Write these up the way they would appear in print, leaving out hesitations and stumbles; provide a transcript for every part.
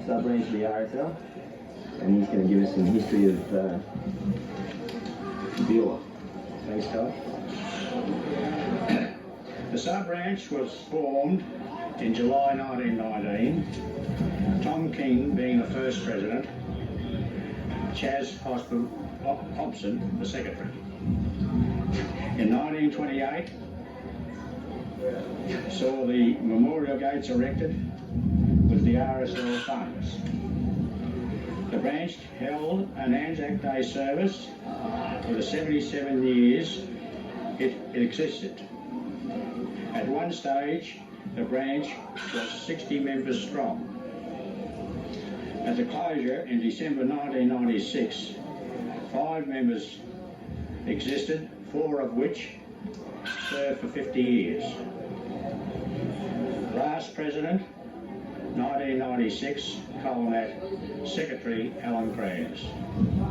sub-branch of the RSL, and he's going to give us some history of Beulah. Thanks, Todd. The sub-branch was formed in July 1919, Tom King being the first president, Chas Hobson the secretary. In 1928, saw the memorial gates erected with the RSL funds. The branch held an Anzac Day service for the 77 years it existed. At one stage, the branch was 60 members strong. At the closure in December 1996, 5 members existed, 4 of which served for 50 years. Last president, 1996, Colonat Secretary Alan Krantz.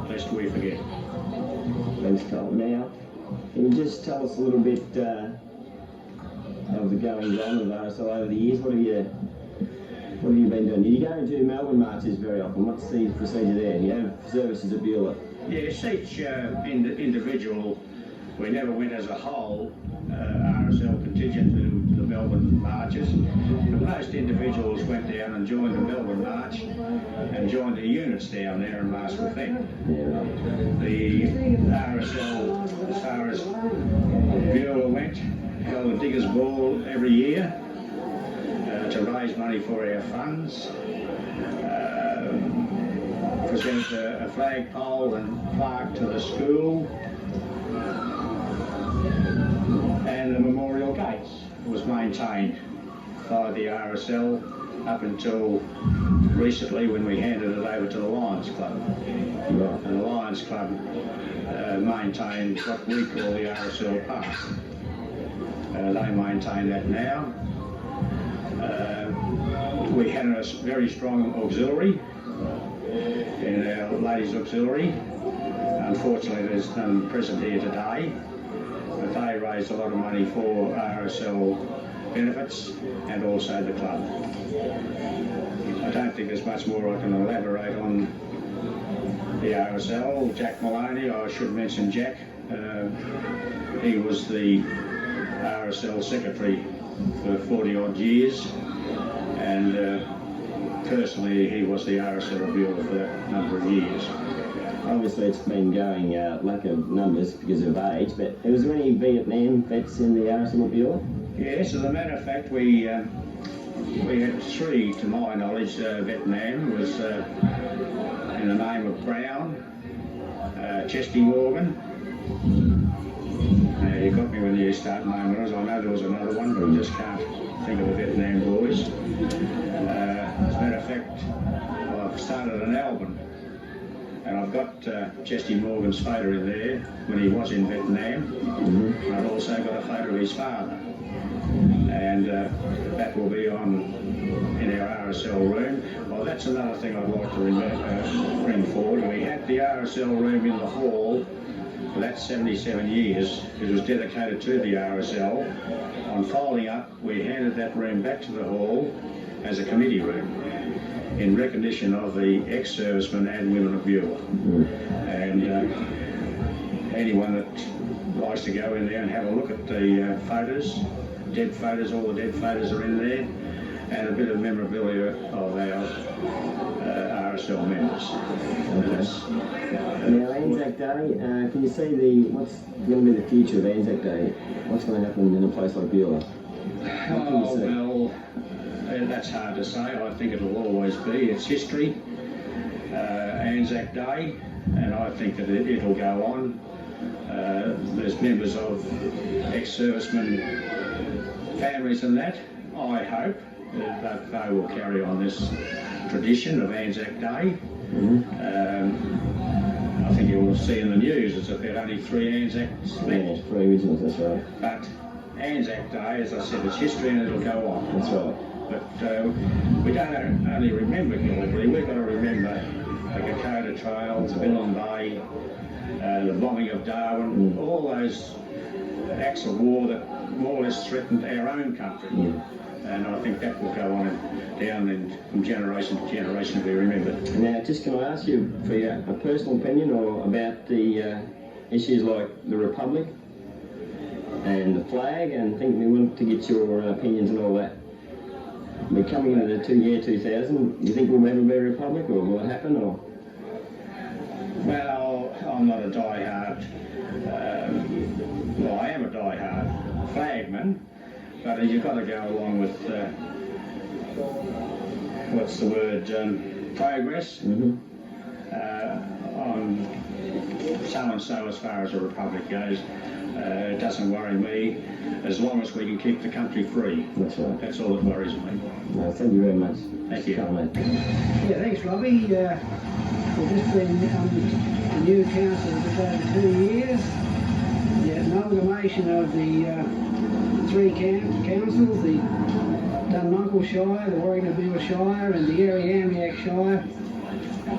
Lest we forget. Thanks, Tom. Now, can you just tell us a little bit of the goings on of RSL over the years? What have you been doing? You go and do Melbourne marches very often. What's the procedure there? You have services at Beulah. Yes, each individual, we never went as a whole RSL contingent to the Melbourne marches, but most individuals went down and joined the Melbourne march and joined the units down there and marched with them. Yeah. The RSL, as far as Beulah went, held a diggers' ball every year to raise money for our funds, present a flagpole and plaque to the school, and the memorial gates was maintained by the RSL up until recently when we handed it over to the Lions Club. Right. And the Lions Club maintained what we call the RSL Park. They maintain that now. We had a very strong auxiliary in our ladies' auxiliary. Unfortunately, there's none present here today, but they raised a lot of money for RSL benefits and also the club. I don't think there's much more I can elaborate on the RSL. Jack Maloney, I should mention Jack. He was the RSL secretary for 40 odd years, and personally he was the RSL Beulah for that number of years. Obviously it's been going lack of numbers because of age, but was there any Vietnam vets in the RSL Beulah? Yes, as a matter of fact, we had 3, to my knowledge. Vietnam was in the name of Brown, Chesty Morgan. You got me when you start naming us. I know there was another one, but I just can't think of the Vietnam boys. As a matter of fact, I've started an album, and I've got Chesty Morgan's photo in there when he was in Vietnam. Mm-hmm. I've also got a photo of his father, and that will be on in our RSL room. Well, that's another thing I'd like to bring forward. We had the RSL room in the hall for that 77 years. It was dedicated to the RSL. On folding up, we handed that room back to the hall as a committee room in recognition of the ex-servicemen and women of Beulah. And anyone that likes to go in there and have a look at the photos, dead photos, all the dead photos are in there, and a bit of memorabilia of our RSL members. Now, Anzac Day, can you see what's going to be the future of Anzac Day? What's going to happen in a place like Beulah? Well, that's hard to say. I think it'll always be. It's history, Anzac Day, and I think that it'll go on. There's members of ex-servicemen families and that. I hope that they will carry on this tradition of Anzac Day. Mm-hmm. I think you will see in the news it's about only 3 Anzacs left. Yeah, 3 originals, that's right. But Anzac Day, as I said, it's history and it'll go on. That's right. But we don't only remember Gallipoli, we've got to remember the Kokoda Trail, Billon Bay, the bombing of Darwin, all those acts of war that more or less threatened our own country. and I think that will go on and down and from generation to generation to be remembered. Now, just can I ask you for a personal opinion or about the issues like the Republic and the flag, and think we want to get your opinions and all that. We're coming into the year 2000. Do you think we'll have a better Republic, or will it happen, or? Well, I'm not a die-hard, well, I am a die-hard flagman, but you've got to go along with, what's the word, progress. Mm-hmm. On so-and-so as far as the Republic goes. It doesn't worry me as long as we can keep the country free. That's right. That's all that worries me. No, thank you very much. Thank you. Mate. Yeah, thanks, Robbie. We've just been the new council for just over 2 years. The amalgamation of the three councils, the Dunmunkle Shire, the Beulah Shire and the Anzac Shire,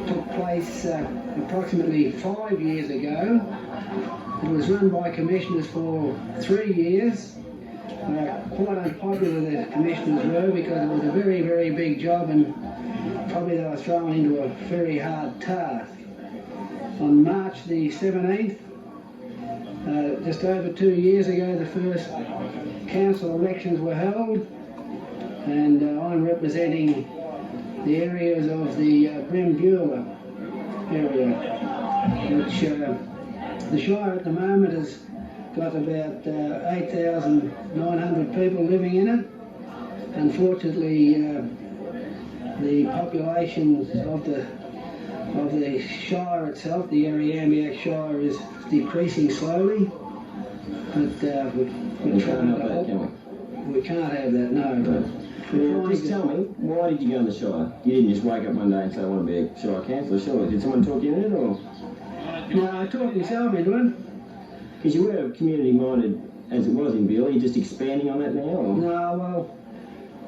took place approximately 5 years ago. It was run by commissioners for 3 years. Quite unpopular the commissioners were because it was a very, very big job, and probably they were thrown into a very hard task. On March the 17th, just over 2 years ago, the first council elections were held, and I'm representing the areas of the Beulah area, which the Shire at the moment has got about 8,900 people living in it. Unfortunately, the population of the Shire itself, the Anzac Shire, is decreasing slowly. But we're trying to help. We can't have that, no. Well, just tell me, why did you go in the Shire? You didn't just wake up one day and say, I want to be a Shire councillor, surely. Did someone talk you into it, or? No, I talked myself into it. Because you were community-minded as it was in Beulah, you're just expanding on that now, or? No, well,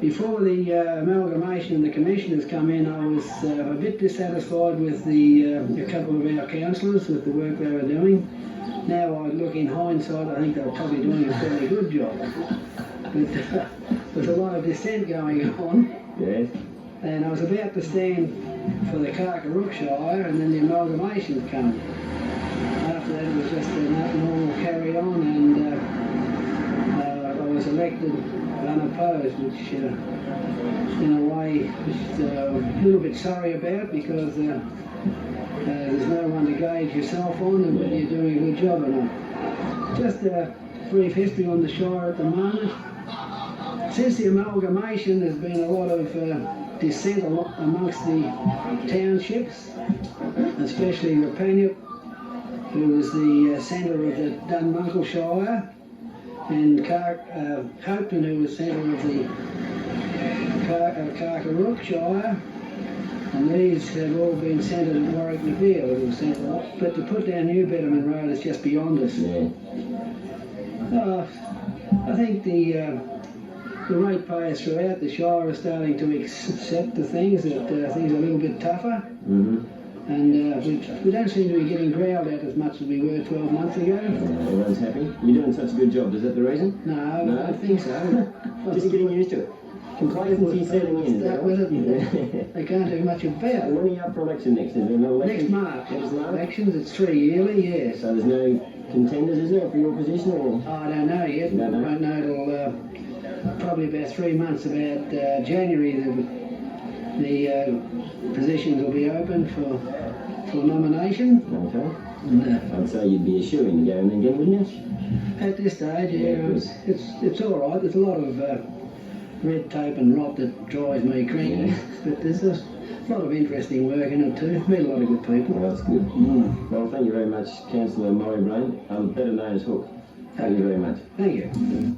before the amalgamation and the commissioners come in, I was a bit dissatisfied with a couple of our councillors, with the work they were doing. Now I look in hindsight, I think they were probably doing a fairly good job. But there's a lot of dissent going on. Yes. And I was about to stand for the Carcarrook Shire, and then the amalgamation come. After that, it was just a normal carry on, and I was elected unopposed, which in a way was a little bit sorry about, because there's no one to gauge yourself on and whether you're doing a good job or not. Just a brief history on the Shire at the moment. Since the amalgamation, there's been a lot of dissent amongst the townships, especially Rapaniup, who was the centre of the Dunmunkle Shire, and Hopeton, who was centre of the Carcarrook Shire, and these have all been centred at Warwick Nabil. But to put down New Betterman Road is just beyond us. Yeah. I think the ratepayers throughout the Shire are starting to accept the things, that things are a little bit tougher. Mm-hmm. And we don't seem to be getting growled at as much as we were 12 months ago. Everyone's happy. You're doing such a good job. Is that the reason? No, I don't think so. Just getting used to it. Complacency setting in. Start with it. They can't do much about it. When are you up for election next? Is there no election? Next March. Next March? Elections, it's 3 yearly, yes. So there's no contenders, is there, for your position? Or? Oh, I don't know yet. You don't know? Won't know till probably about 3 months, about January, the positions will be open for nomination. Okay. And, I'd say you'd be a shoo-in to go in again, wouldn't you? at this stage, Yeah, it's all right. There's a lot of red tape and rot that drives me cranky, but there's a lot of interesting work in it too. Meet a lot of good people. Well, that's good. Well, thank you very much, Councillor Murray Brain, better known as Hook. Thank you very much. Thank you.